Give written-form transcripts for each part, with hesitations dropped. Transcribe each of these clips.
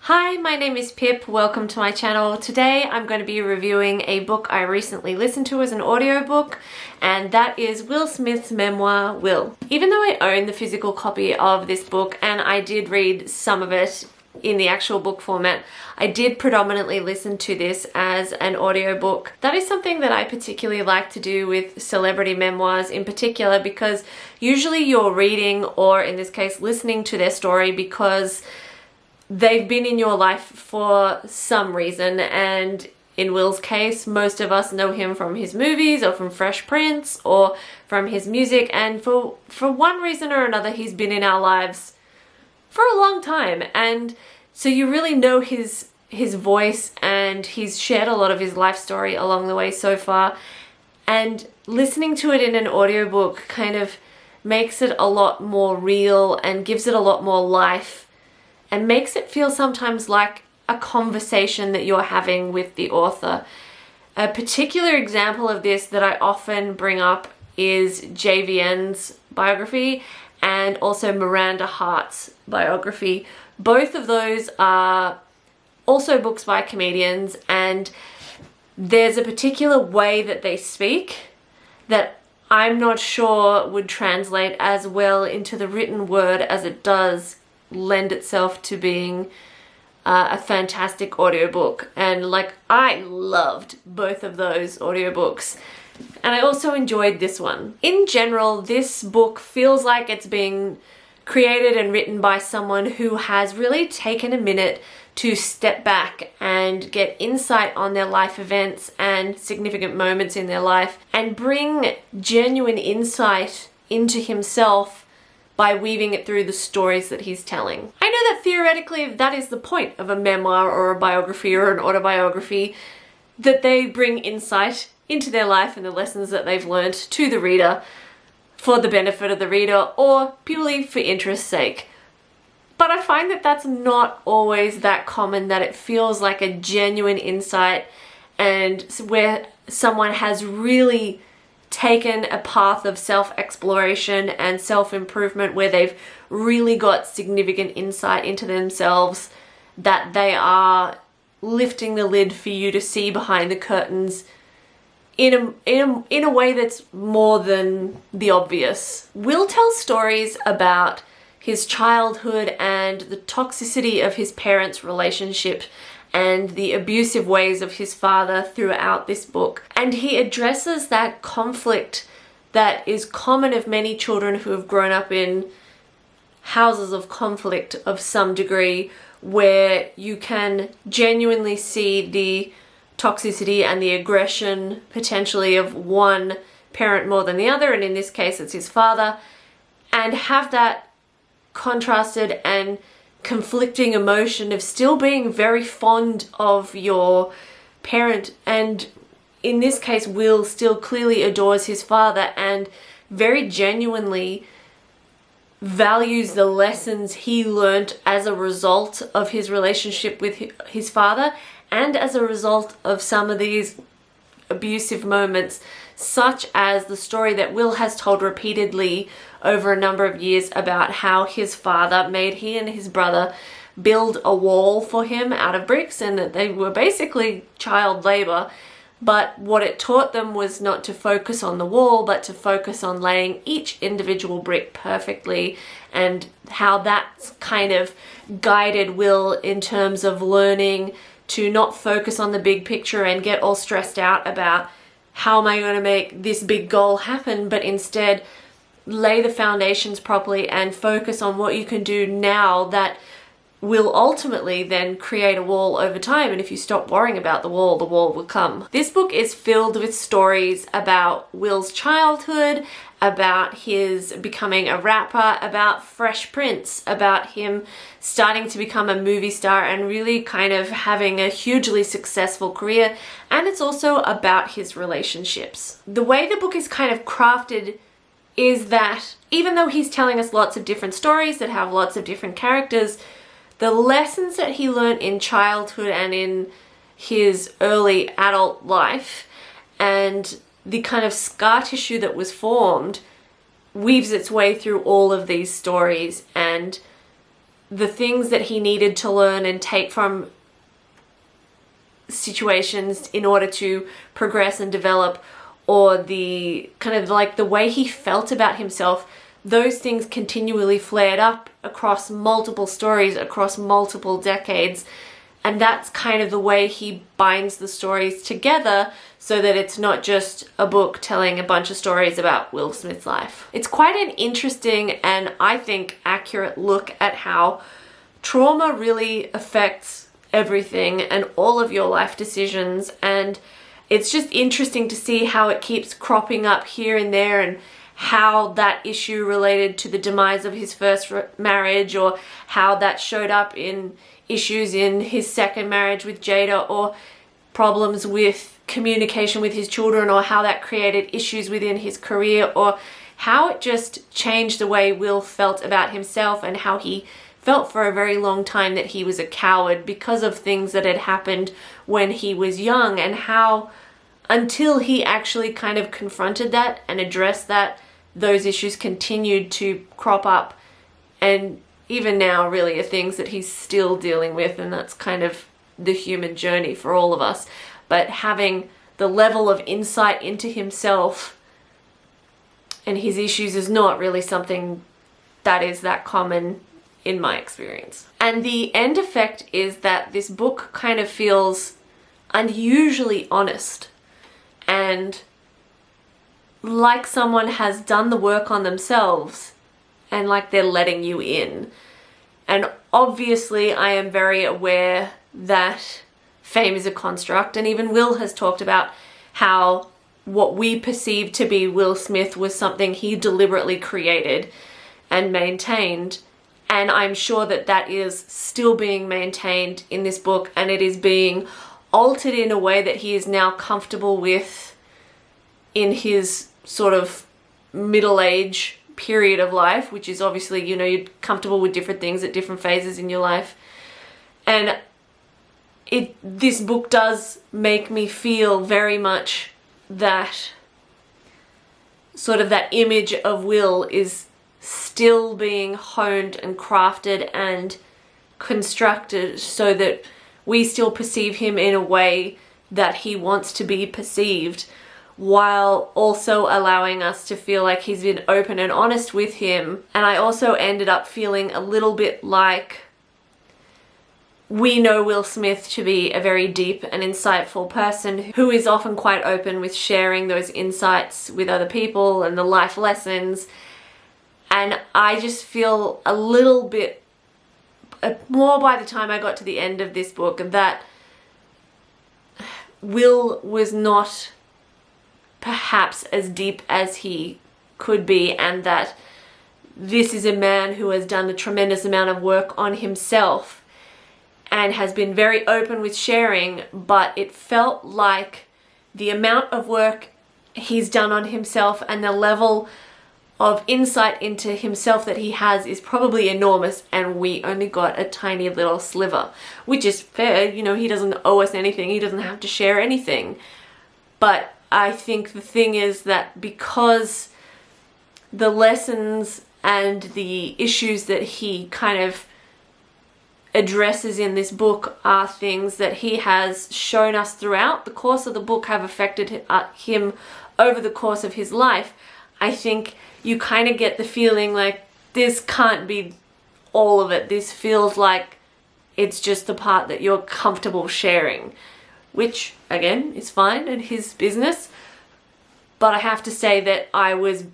Hi, my name is Pip. Welcome to my channel. Today I'm going to be reviewing a book I recently listened to as an audiobook, and that is Will Smith's memoir, Will. Even though I own the physical copy of this book and I did read some of it in the actual book format, I did predominantly listen to this as an audiobook. That is something that I particularly like to do with celebrity memoirs in particular, because usually you're reading, or in this case listening to their story, because they've been in your life for some reason, and in Will's case, most of us know him from his movies or from Fresh Prince or from his music, and for one reason or another he's been in our lives for a long time, and so you really know his voice, and he's shared a lot of his life story along the way so far, and listening to it in an audiobook kind of makes it a lot more real and gives it a lot more life, and makes it feel sometimes like a conversation that you're having with the author. A particular example of this that I often bring up is JVN's biography and also Miranda Hart's biography. Both of those are also books by comedians, and there's a particular way that they speak that I'm not sure would translate as well into the written word as it does lend itself to being a fantastic audiobook. And like, I loved both of those audiobooks, and I also enjoyed this one. In general, this book feels like it's being created and written by someone who has really taken a minute to step back and get insight on their life events and significant moments in their life, and bring genuine insight into himself by weaving it through the stories that he's telling. I know that theoretically that is the point of a memoir or a biography or an autobiography, that they bring insight into their life and the lessons that they've learned to the reader for the benefit of the reader or purely for interest's sake. But I find that that's not always that common, that it feels like a genuine insight and where someone has really taken a path of self-exploration and self-improvement, where they've really got significant insight into themselves, that they are lifting the lid for you to see behind the curtains in a way that's more than the obvious. Will tells stories about his childhood and the toxicity of his parents' relationship and the abusive ways of his father throughout this book. And he addresses that conflict that is common of many children who have grown up in houses of conflict of some degree, where you can genuinely see the toxicity and the aggression potentially of one parent more than the other, and in this case it's his father, and have that contrasted and conflicting emotion of still being very fond of your parent. And in this case, Will still clearly adores his father and very genuinely values the lessons he learnt as a result of his relationship with his father, and as a result of some of these abusive moments, such as the story that Will has told repeatedly over a number of years about how his father made he and his brother build a wall for him out of bricks, and that they were basically child labor. But what it taught them was not to focus on the wall, but to focus on laying each individual brick perfectly, and how that's kind of guided Will in terms of learning to not focus on the big picture and get all stressed out about how am I going to make this big goal happen, but instead lay the foundations properly and focus on what you can do now that will ultimately then create a wall over time. And if you stop worrying about the wall will come. This book is filled with stories about Will's childhood, about his becoming a rapper, about Fresh Prince, about him starting to become a movie star and really kind of having a hugely successful career. And it's also about his relationships. The way the book is kind of crafted is that even though he's telling us lots of different stories that have lots of different characters, the lessons that he learned in childhood and in his early adult life, and the kind of scar tissue that was formed, weaves its way through all of these stories, and the things that he needed to learn and take from situations in order to progress and develop, or the kind of like the way he felt about himself, those things continually flared up across multiple stories, across multiple decades. And that's kind of the way he binds the stories together, so that it's not just a book telling a bunch of stories about Will Smith's life. It's quite an interesting and, I think, accurate look at how trauma really affects everything and all of your life decisions. And it's just interesting to see how it keeps cropping up here and there, and how that issue related to the demise of his first marriage, or how that showed up in issues in his second marriage with Jada, or problems with communication with his children, or how that created issues within his career, or how it just changed the way Will felt about himself, and how he felt for a very long time that he was a coward because of things that had happened when he was young, and how until he actually kind of confronted that and addressed that, those issues continued to crop up, and even now really are things that he's still dealing with. And that's kind of the human journey for all of us. But having the level of insight into himself and his issues is not really something that is that common in my experience. And the end effect is that this book kind of feels unusually honest, and like someone has done the work on themselves, and like they're letting you in. And obviously I am very aware that fame is a construct, and even Will has talked about how what we perceive to be Will Smith was something he deliberately created and maintained. And I'm sure that that is still being maintained in this book, and it is being altered in a way that he is now comfortable with in his sort of middle age period of life, which is obviously, you know, you're comfortable with different things at different phases in your life. And this book does make me feel very much that sort of that image of Will is still being honed and crafted and constructed so that we still perceive him in a way that he wants to be perceived, while also allowing us to feel like he's been open and honest with him. And I also ended up feeling a little bit like we know Will Smith to be a very deep and insightful person who is often quite open with sharing those insights with other people and the life lessons. And I just feel a little bit more by the time I got to the end of this book that Will was not perhaps as deep as he could be, and that this is a man who has done a tremendous amount of work on himself and has been very open with sharing, but it felt like the amount of work he's done on himself and the level of insight into himself that he has is probably enormous, and we only got a tiny little sliver, which is fair. You know, he doesn't owe us anything. He doesn't have to share anything. But I think the thing is that because the lessons and the issues that he kind of addresses in this book are things that he has shown us throughout the course of the book, have affected him over the course of his life, I think you kind of get the feeling like this can't be all of it. This feels like it's just the part that you're comfortable sharing, which again is fine and his business. But I have to say that I was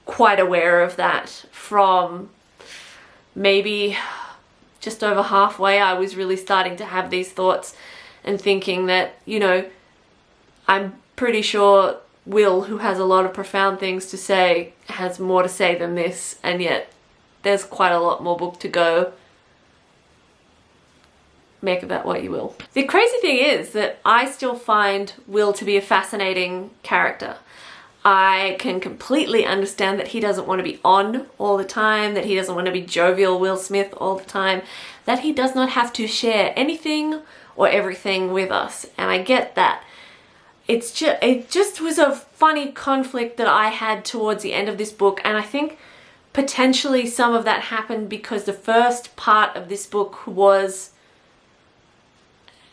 quite aware of that from maybe just over halfway. I was really starting to have these thoughts and thinking that, you know, I'm pretty sure Will, who has a lot of profound things to say, has more to say than this, and yet there's quite a lot more book to go. Make of that what you will. The crazy thing is that I still find Will to be a fascinating character. I can completely understand that he doesn't want to be on all the time, that he doesn't want to be jovial Will Smith all the time, that he does not have to share anything or everything with us, and I get that. It just was a funny conflict that I had towards the end of this book, and I think potentially some of that happened because the first part of this book was,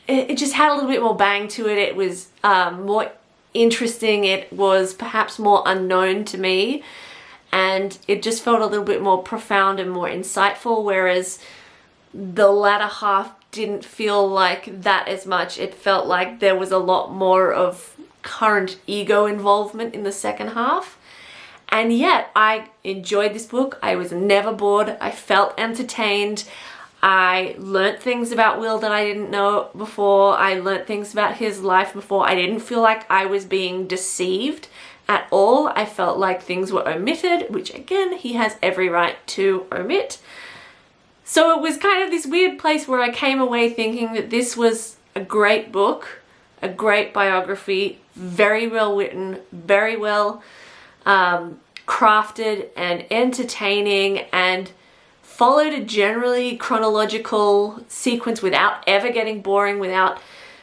it just had a little bit more bang to it. It was more interesting. It was perhaps more unknown to me, and it just felt a little bit more profound and more insightful, whereas the latter half didn't feel like that as much. It felt like there was a lot more of current ego involvement in the second half. And yet I enjoyed this book. I was never bored. I felt entertained. I learnt things about Will that I didn't know before. I learnt things about his life before. I didn't feel like I was being deceived at all. I felt like things were omitted, which again, he has every right to omit. So it was kind of this weird place where I came away thinking that this was a great book, a great biography, very well written, very well crafted and entertaining, and followed a generally chronological sequence without ever getting boring, without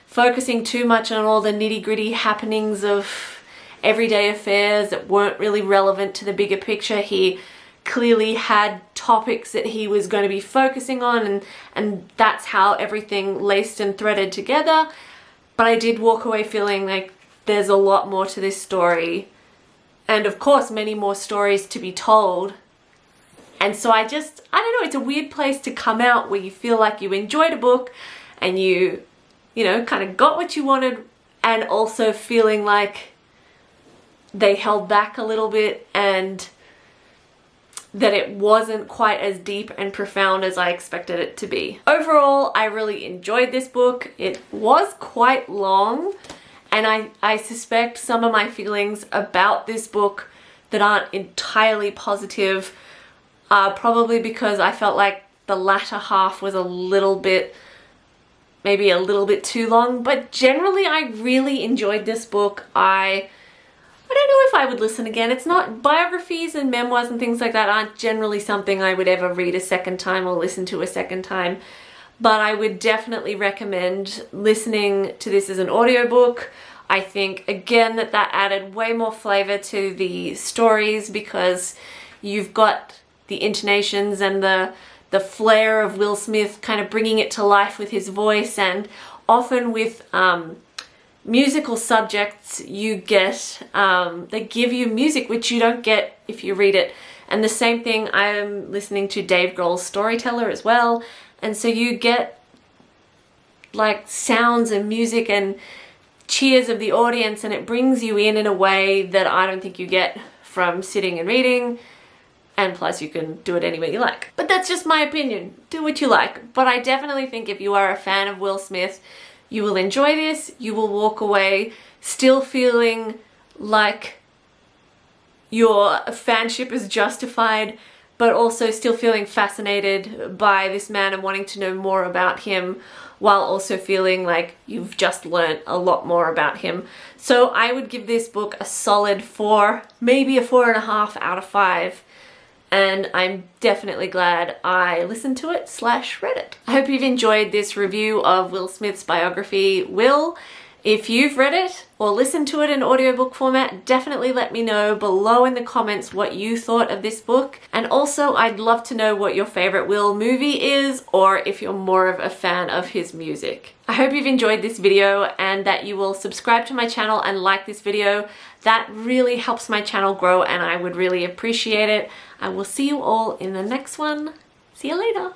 focusing too much on all the nitty-gritty happenings of everyday affairs that weren't really relevant to the bigger picture. He clearly had topics that he was going to be focusing on, and that's how everything laced and threaded together. But I did walk away feeling like there's a lot more to this story, and of course many more stories to be told. And so I don't know, it's a weird place to come out where you feel like you enjoyed a book and you know, kind of got what you wanted, and also feeling like they held back a little bit and that it wasn't quite as deep and profound as I expected it to be. Overall, I really enjoyed this book. It was quite long, and I suspect some of my feelings about this book that aren't entirely positive are probably because I felt like the latter half was a little bit, maybe a little bit too long. But generally, I really enjoyed this book. I don't know if I would listen again. It's not, biographies and memoirs and things like that aren't generally something I would ever read a second time or listen to a second time. But I would definitely recommend listening to this as an audiobook. I think, again, that added way more flavor to the stories because you've got the intonations and the flair of Will Smith kind of bringing it to life with his voice, and often with musical subjects you get, they give you music which you don't get if you read it. And the same thing, I'm listening to Dave Grohl's Storyteller as well, and so you get like sounds and music and cheers of the audience, and it brings you in a way that I don't think you get from sitting and reading. And plus you can do it any way you like. But that's just my opinion. Do what you like. But I definitely think if you are a fan of Will Smith, you will enjoy this. You will walk away still feeling like your fanship is justified, but also still feeling fascinated by this man and wanting to know more about him, while also feeling like you've just learned a lot more about him. So I would give this book a solid 4, maybe a 4.5 out of 5. And I'm definitely glad I listened to it / read it. I hope you've enjoyed this review of Will Smith's biography, Will. If you've read it or listened to it in audiobook format, definitely let me know below in the comments what you thought of this book. And also, I'd love to know what your favorite Will movie is, or if you're more of a fan of his music. I hope you've enjoyed this video and that you will subscribe to my channel and like this video. That really helps my channel grow and I would really appreciate it. I will see you all in the next one. See you later.